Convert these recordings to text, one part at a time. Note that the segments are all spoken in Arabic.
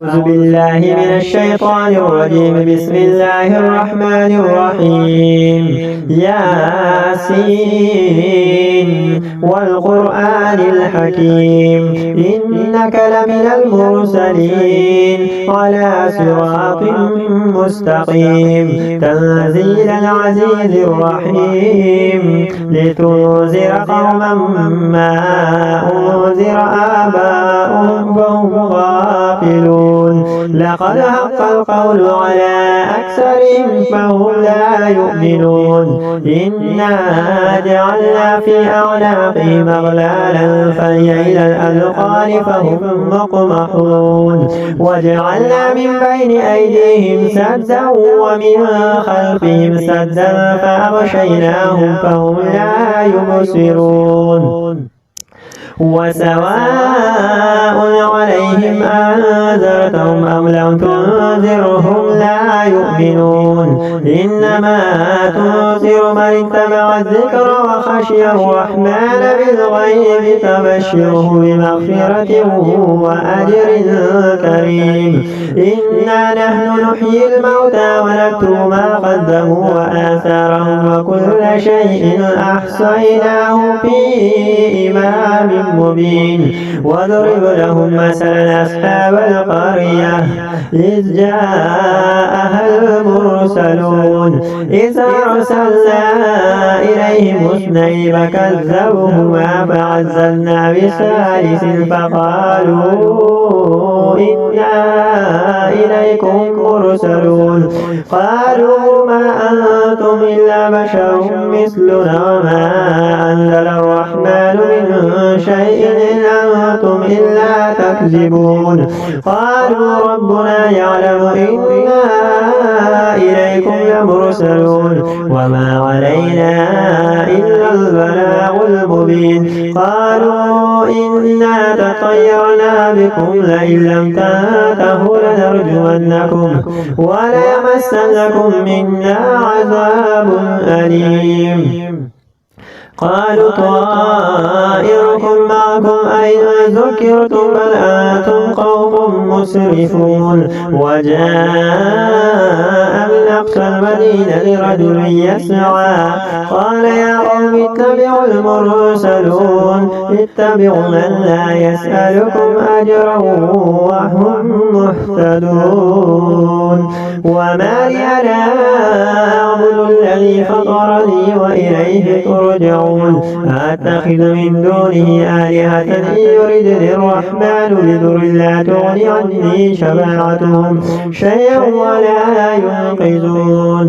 أعوذ بالله من الشيطان الرجيم. بسم الله الرحمن الرحيم. ياسين والقرآن الحكيم إنك لمن المرسلين على صراط مستقيم تنزيل العزيز الرحيم لتنذر قوما ما أنذر آباؤهم فهم غافلون. لقد حق القول على أكثرهم فهم لا يؤمنون. إنا جعلنا في أعناقهم أغلالا فهي إلى الأذقان فهم مقمحون. وجعلنا من بين أيديهم سدا ومن خلفهم سدا فأغشيناهم فهم لا يبصرون. وسواء عليهم أنذرتهم أم لم تنذرهم لا يؤمنون. إنما تنذر من اتبع الذكر وخشي الرحمن بالغيب فبشره بمغفرة وأجر كريم. إنا نحن نحيي الموتى ونكتب ما قدموا وآثارهم وكل شيء أحصيناه في إمام مبين. واضرب لهم مثلا أصحاب القرية إذ جاءها المرسلون إذ أرسلنا إليهم اثنين فكذبوهما فعزلنا بثالث فقالوا إنا إليكم مرسلون. قالوا ما أنتم إلا بشر مثلنا وما أنزل الرحمن من شيء إن أنتم إلا تكذبون. قالوا ربنا يعلم إنا إليكم لمرسلون وما علينا إلا البلاغ المبين. قالوا إنا تطيرنا بكم لئن لم تنتهوا لنرجمنكم وليمسنكم منا عذاب أليم. قالوا طائركم معكم أين ذكرتم بل أنتم قوم مسرفون. وجاء من أقصى المدينة رجل يسعى قال يا قوم اتبعوا المرسلون اتبعوا من لا يسألكم أجرا وهم مهتدون. وما لي لا أعبد الذي فطرني وإليه ترجعون. أتخذ من دونه آلهة إن يردني الرحمن بضر لا تغني عني شفاعتهم شيئا ولا ينقذون.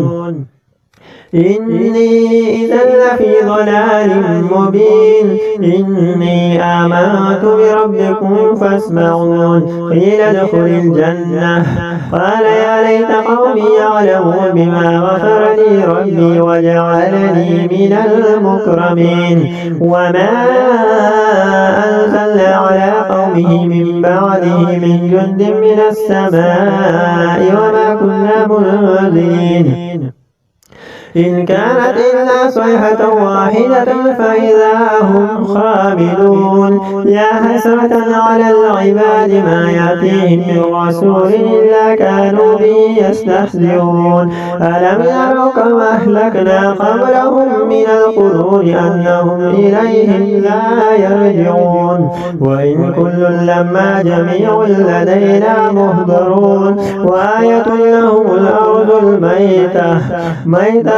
إني إذا لفي ضلال مبين. إني آمنت بربكم فاسمعون. قيل ادخل الجنة قال يا ليت قومي يعلمون بما غفر لي ربي وجعلني من المكرمين. وما أنزلنا على قومه من بعده من جند من السماء وما كنا منزلين إن كانت إلا صيحة واحدة فإذا هم خامدون. يا حسرة على العباد ما يأتيهم من رسول إلا كانوا به يستهزئون. ألم يروا كم أهلكنا قبلهم من القرون أنهم إليهم لا يرجعون. وإن كل لما جميع لدينا مهضرون. وآية لهم الأرض الميتة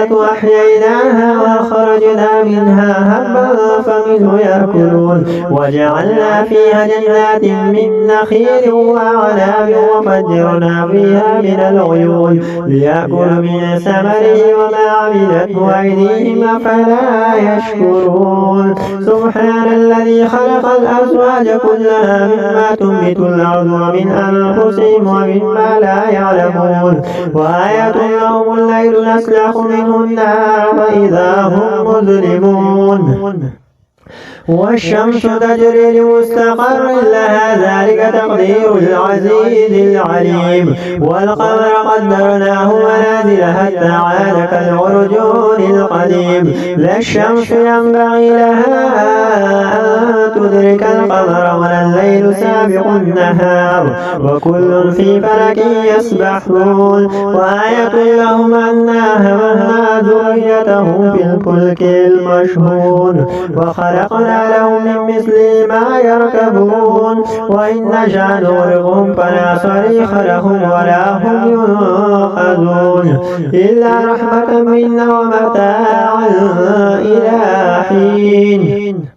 أحييناها وأخرجنا منها هبا فمنه يأكلون. وجعلنا فيها جنات من نخيل وأعناب وفجرنا فيها من العيون ليأكلوا من ثمره وما عملته أيديهم أفلا يشكرون. سبحان الذي خلق الأزواج كلها مما تنبت الأرض ومن أنفسهم ومما لا يعلمون. وآية لهم الليل نسلخ منه النار فإذا هم مظلمون. والشمس تجري لمستقر لها ذلك تقدير العزيز العليم والقمر قدرناه منازل حتى عاد كالعرجون القديم لا الشمس ينبغي لها أن تدرك القمر ولا الليل سابق النهار وكل في فلك يسبحون وآية لهم أنا حملنا ذريتهم في الفلك المشحون وخلقنا لهم من مثله ما يركبون وإن نشأ نغرقهم فلا صريخ لهم ولا هم ينقذون إلا رحمة منا ومتاعا إلى حين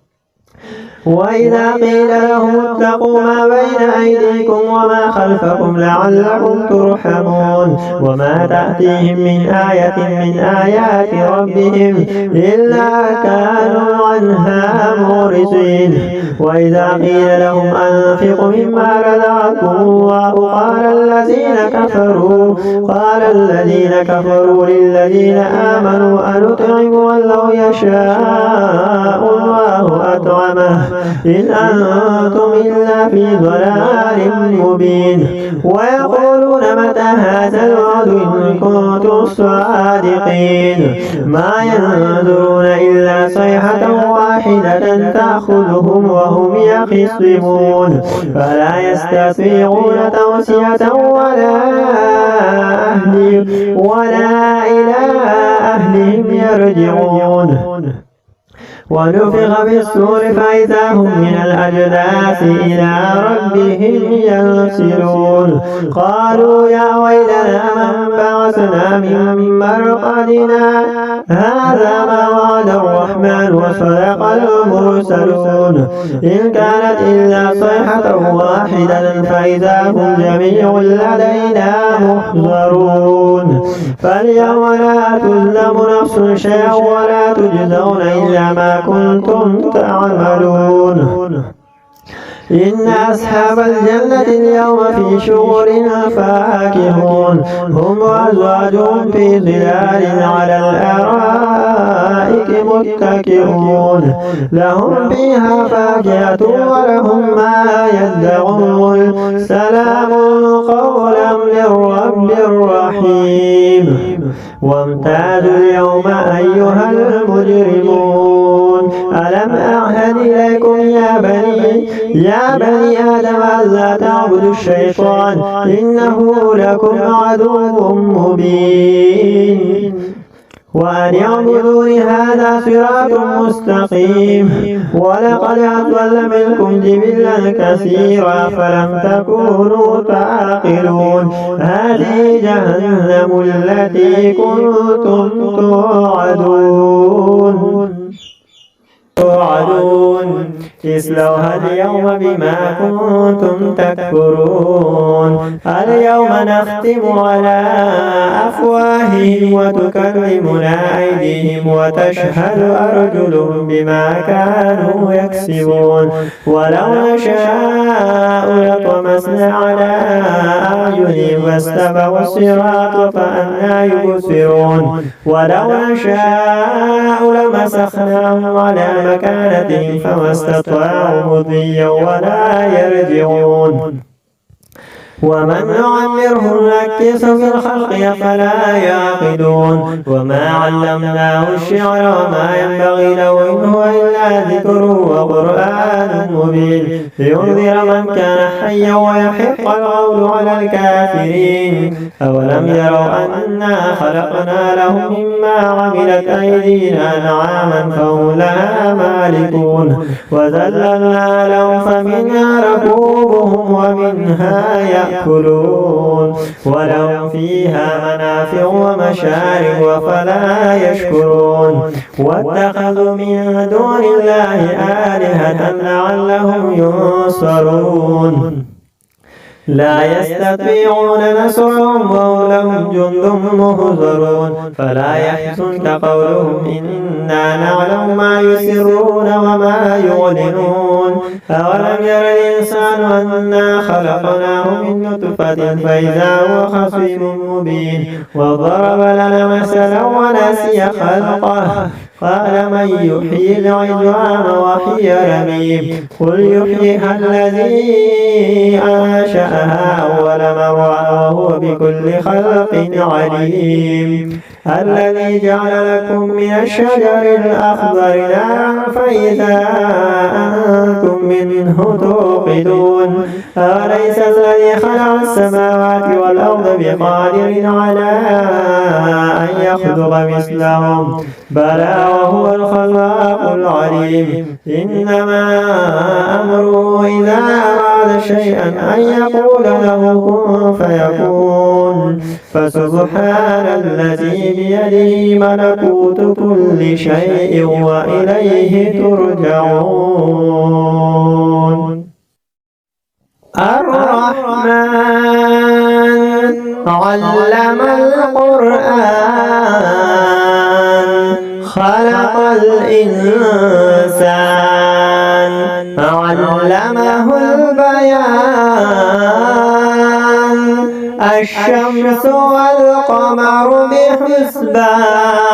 وإذا قيل لهم اتقوا ما بين أيديكم وما خلفكم لعلكم ترحمون وما تأتيهم من آية من آيات ربهم إلا كانوا عنها معرضين وإذا قيل لهم أنفقوا مما رزقكم الله قال الذين كفروا للذين آمنوا أنطعم ولو يشاء الله أطعمه إن أنتم إلا في ضلال مبين ويقولون متى هذا الوعد إن كنتم صادقين ما ينظرون إلا صيحة واحدة تأخذهم وهم يخصمون فلا يستطيعون توصية ولا إلى أهلهم يرجعون ونفخ في الصور فإذا هم من الأجداث إلى ربهم ينسلون قالوا يا ويلنا من بعثنا من مرقدنا هذا ما وعد الرحمن وصدق المرسلون إن كانت إلا صيحة واحدة فإذا هم جميع لدينا محضرون فاليوم لا تظلم نفس شيئا ولا تجزون إلا ما كنتم تعملون إن أصحاب الجنة اليوم في شغل فاكهون هم وأزواجهم في ظلال على الأرائك متكئون لهم فيها فاكهة ولهم ما يدعون سلام قولا من رب رحيم وامتازوا اليوم أيها المجرمون ألم أعهد إليكم يا بني آدم ألا تعبدوا الشيطان إنه لكم عدو مبين وأن اعبدوني هذا صراط مستقيم ولقد أضل منكم جبلا كثيرا فلم تكونوا تعقلون هذه جهنم التي كنتم توعدون اصلوها اليوم بما كنتم تكفرون اليوم نختم على أفواههم وتكلمنا أيديهم وتشهد أرجلهم بما كانوا يكسبون ولو نشاء لطمسنا على أعينهم فاستبقوا الصراط فأنى يبصرون ولو نشاء لمسخناهم على مكانتهم فما استطاعوا مضيا ولا يرجعون ومن نعمره نكس في الخلق فلا يعقلون وما علمناه الشعر وما ينبغي له إن هو إلا ذكر وقرآن مبين لينذر من كان حيا ويحق القول على الكافرين أولم يروا أنا خلقنا لهم مما عملت أيدينا أنعاما فهم لها مالكون وذللنا لهم فمنها ركوبهم ومنها يأكلون ولهم فيها منافع ومشارب وفلا يشكرون واتخذوا من دون الله آلهة لعلهم ينصرون لا يستطيعون نصرهم وهم لهم جند مهزرون فلا يحزنك قولهم إنا نعلم ما يسرون وما يعلنون أولم ير الإنسان أنا خلقناه من نطفة فإذا هو خصيم مبين وضرب لنا مثلا ونسي خلقه قال من يحيي العظام وهي رميم قل يحييها الذي أنشأها أول مرة وهو بكل خلق عليم الذي جعل لكم من الشجر الأخضر نارا فإذا أنتم منه توقدون أوليس الذي خلق السماوات والأرض بقادر على أن يخلق مثلهم بلى وهو الخلاق العليم إنما أمره إذا أراد شيئا أن يقول له كن فيكون فسبحان الذي بيده ملكوت كل شيء وإليه ترجعون الرحمن علم القرآن خلق الإنسان علمه البيان الشمس والقمر بحسبان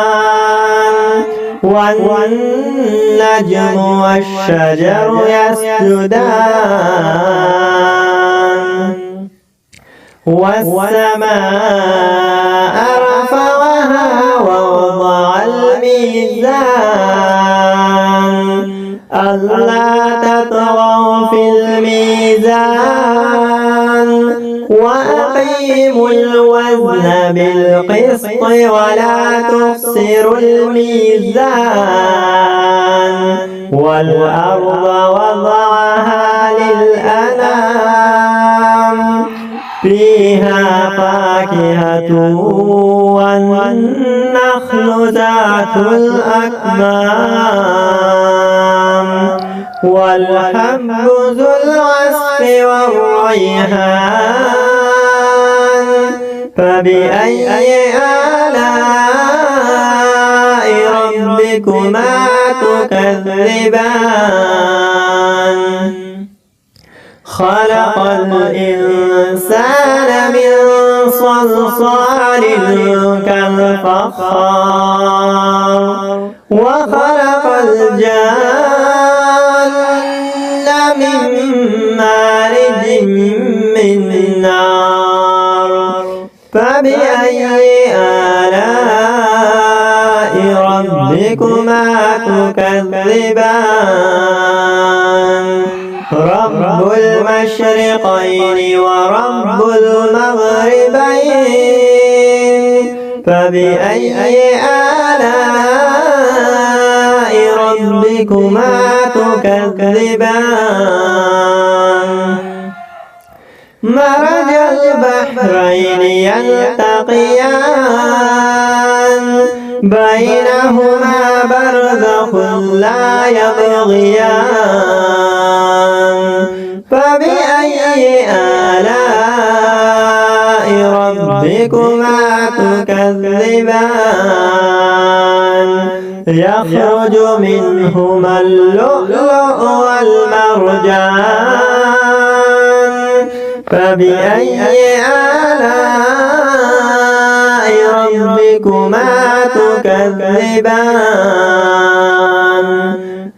والنجم والشجر يسجدان والسماء رفعها ووضع الميزان ألا تطغوا في الميزان وأقيموا الوزن بالقسط ولا تخسروا الميزان والأرض وضعها للأنام فيها فاكهة والنخل ذات الأكمام والحب ذو العصف والريحان فبأي آلاء ربكما تكذبان خلق الإنسان من صلصال كالفخار وخلق الجان من مارج من نار فبأي آلاء ربكما تكذبان رب المشرقين ورب المغربين فبأي آلاء ربكما تكذبان مرج البحرين يلتقيان بينهما برزخ لا يبغيان فبأي آلاء ربكما تكذبان يخرج منهما اللؤلؤ والمرجان فبأي آلاء ربكما تكذبان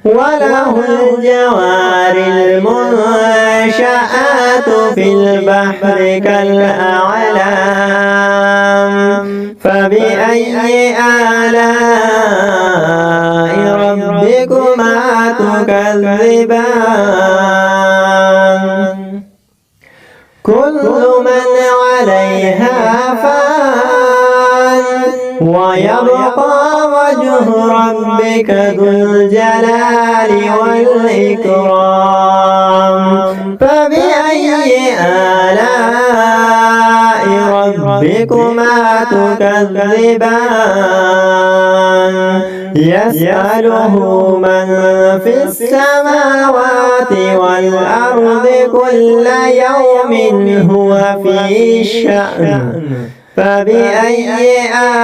وله الجوار المنشآت في البحر كالأعلام فبأي آلاء ربكما تكذبان كل من عليها فان ويبقى وجه ربك ذو الجلال والإكرام فبأي آلاء ربكما تكذبان يسأله من في السماوات والأرض كل يوم هو في شأن فبأي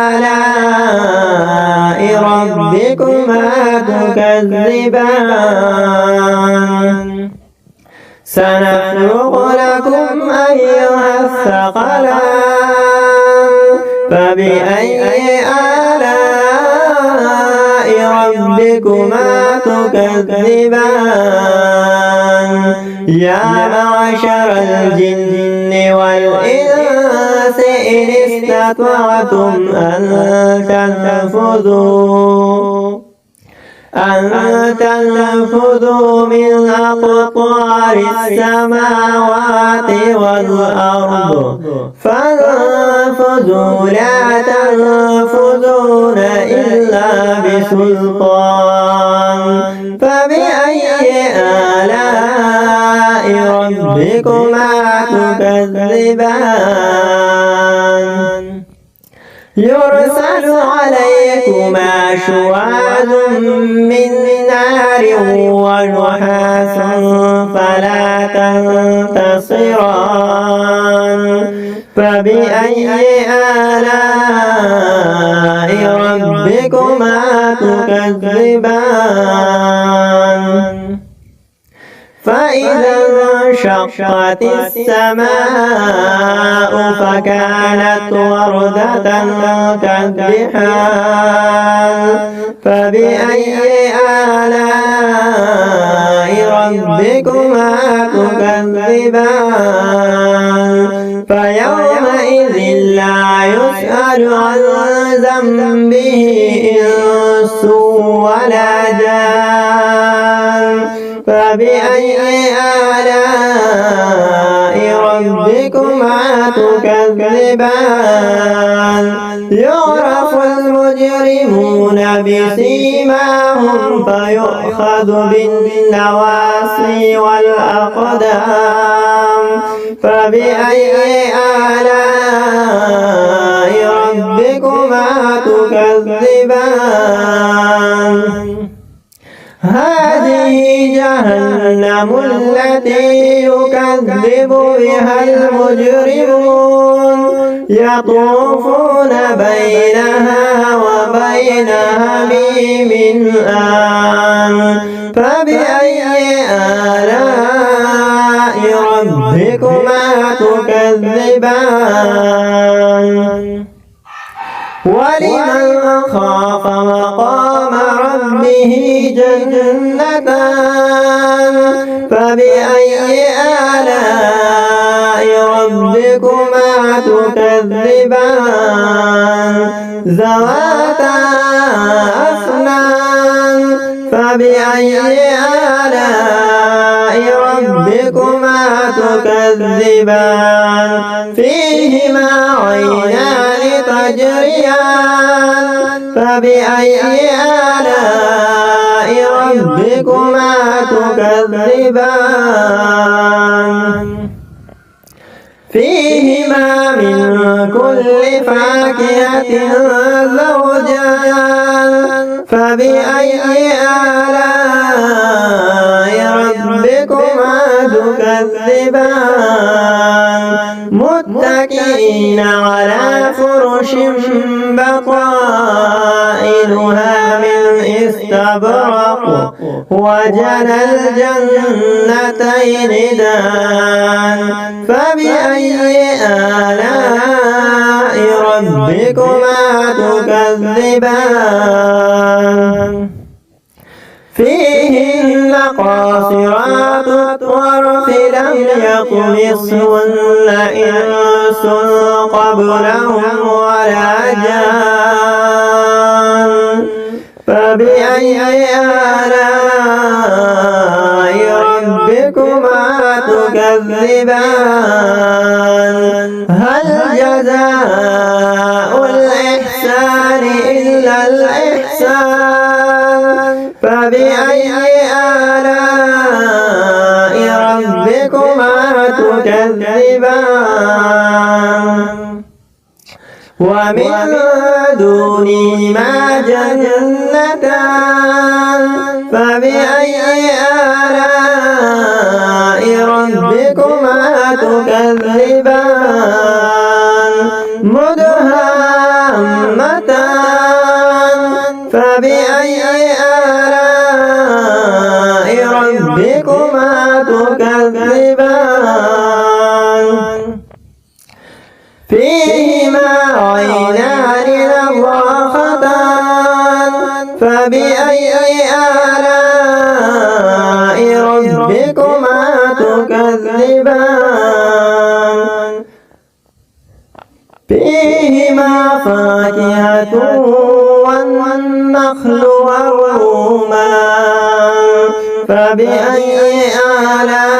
آلاء ربكما تكذبان سنفرغ لكم أيها الثقلان فبأي آلاء ربكما تكذبان يا معشر الجن والإنس إن استطعتم أن تنفذوا من أقطار السماوات والأرض فانفذوا لا تنفذون إلا بسلطان فبأي آلاء ربكما تكذبان يرسل عليكما شواظ من نار ونحاس فلا تنتصران فبأي آلاء ربكما تكذبان فإذا انشقت السماء فكانت وردة كالدحان فبأي آلاء ربكما تكذبان فيومئذ لا يسأل عن ذنبه إنس ولا جان فبأي آلاء ربكما تكذبان يعرف المجرمون بسيماهم فيؤخذ بالنواصي والأقدام فبأي آلاء ربكما تكذبان هذه جهنم التي يكذب بها المجرمون يطوفون بينها وبين حميم آن فبأي آلاء ربكما تكذبان ولمن خاف مقام ربه جنتان فبأي آلاء ربكما تكذبان ذواتا أفنان فبأي آلاء ربكما تكذبان فيهما عينان تجريان فبأي آلاء ربكما تكذبان فيهما من كل فاكهة زوجان فبأي آلاء ربكما تكذبان متكئين على فرش بطائنها من استبرق وجنى الجنتين دان فبأي آلاء ربكما تكذبان فيهن قاصرات الطرف لم يطمثهن إنس قبلهم ولا جان فبأي آلاء ربكما تكذبان هل جزاء الإحسان إلا الإحسان فبأي آلاء ربكما تكذبان ومن دونهما جنتان فبأي آلاء ربكما تكذبان مدهامتان فبأي آلاء ربكما تكذبان فيهما عينان نضاختان فبأي فيهما فاكهة والنخل والرمان فبأي آلاء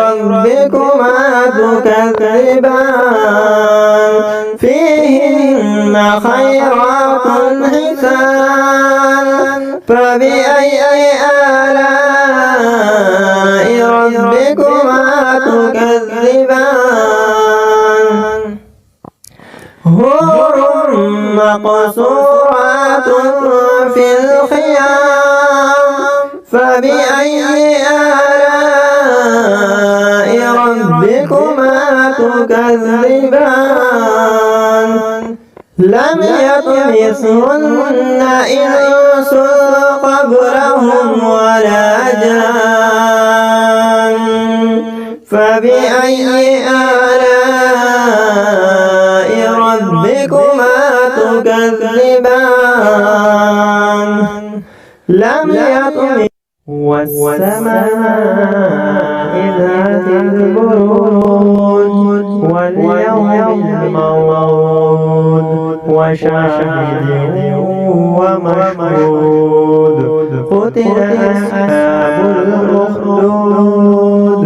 ربكما تكذبان فيهن خيرات حسان فبأي آلاء ربكما تكذبان حور مقصورات في الخيام فبأي آلاء ربكما تكذبان لم يطمثهن إنس قبلهم ولا جان فبأي آلاء ربكما تكذبان لم يطمث والسماء ذات البروج واليوم الموعود وشاهد ومشهود قتل أصحاب الأخدود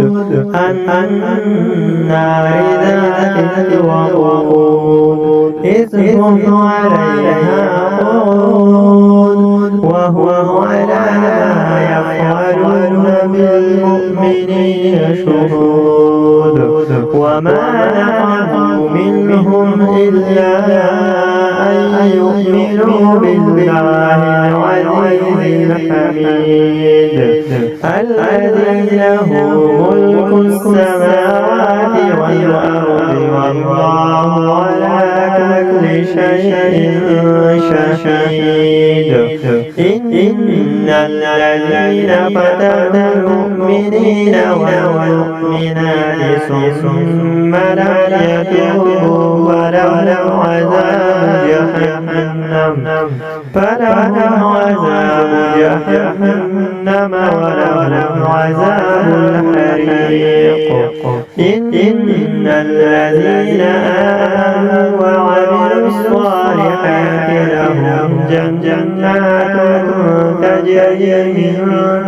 النار ذات الوقود إذ هم عليها قعود وهم على ما يفعلون بالمؤمنين شهود وما نقموا منهم إلا أن يؤمنوا بالله العزيز الحميد الذي له ملك السماوات والأرض والله على كل شيء شهيد إن الذين فتنوا المؤمنين والمؤمنات ثم لم يتوبوا فلهم عذاب جهنم ولهم عذاب الحريق إن الذين آمنوا وعملوا الصالحات لهم جنات تجري من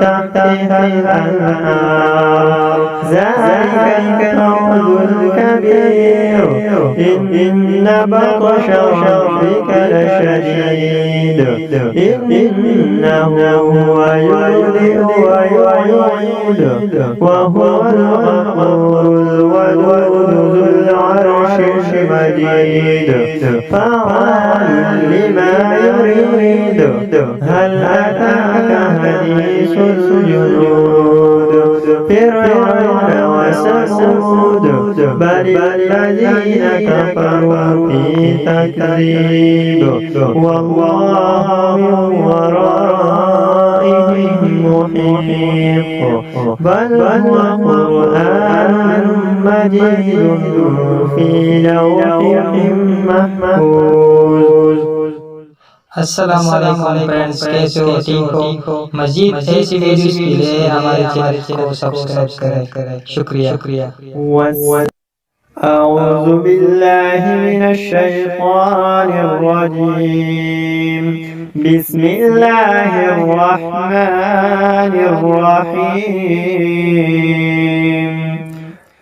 تحتها الأنهار ذلك الفوز الكبير إن بطش ربك لشديد إنه هو يبدئ ويعيد وهو الغفور الودود ذو العرش المجيد فعال لما يريد هل أتاك حديث الجنود فرعون وثمود بل الذين كفروا في تكذيب والله من ورائهم محيط بل هو قرآن مجيد في لوح محفوظ. अस्सलाम वालेकुम फ्रेंड्स, कैसे हो? ठीक हो? मजीद ऐसी वीडियोस के लिए हमारे चैनल को सब्सक्राइब करें। शुक्रिया। أعوذ بالله من الشيطان الرجيم بسم الله الرحمن الرحيم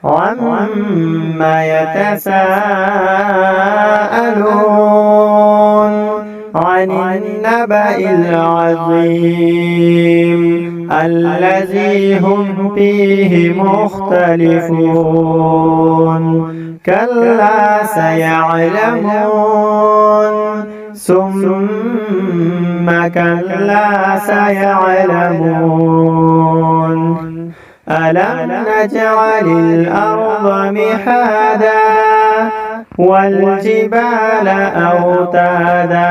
عما يتساءلون عن النبأ العظيم الذي هم فيه مختلفون كلا سيعلمون ثم كلا سيعلمون ألم نجعل الأرض مهادا والجبال أوتادا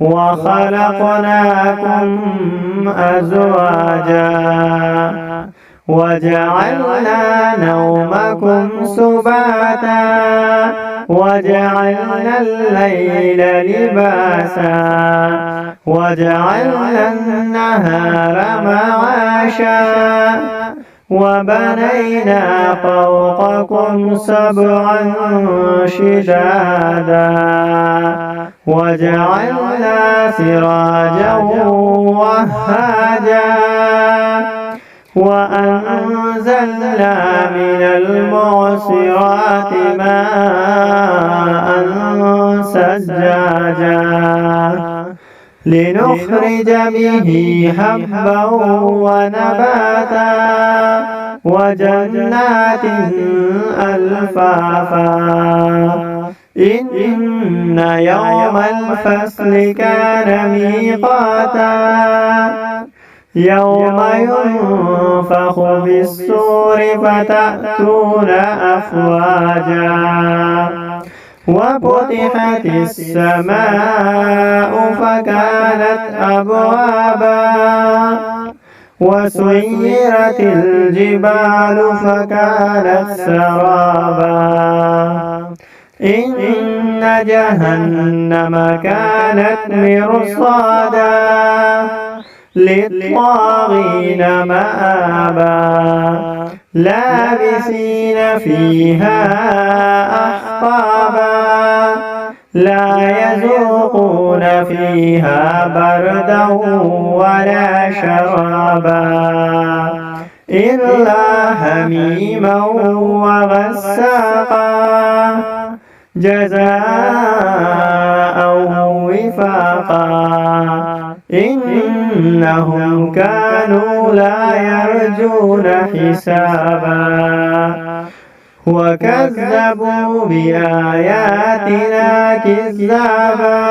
وخلقناكم أزواجا وجعلنا نومكم سباتا وجعلنا الليل لباسا وجعلنا النهار معاشا وبنينا فوقكم سبعا شدادا وجعلنا سراجا وهاجا وأنزلنا من المعصرات ماء ثجاجا لنخرج به حبا ونباتا وجنات ألفافا إن يوم الفصل كان ميقاتا يوم ينفخ في الصور فتأتون أفواجا وفتحت السماء فكانت أبوابا وسيرت الجبال فكانت سرابا إن جهنم كانت مرصادا للطاغين مآبا لابسين فيها أحقابا لا يذوقون فيها بردا ولا شرابا إلا حميما وغساقا جزاء وفاقا إنهم كانوا لا يرجون حسابا وكذبوا بآياتنا كذابا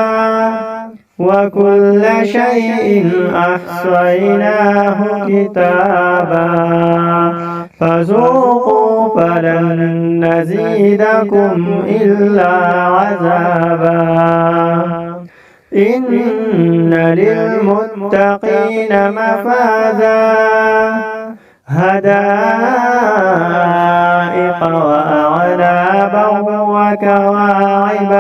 وكل شيء أحصيناه كتابا فذوقوا فلن نزيدكم إلا عذابا إن للمتقين مفازا هدائق وأعنابا وكواعب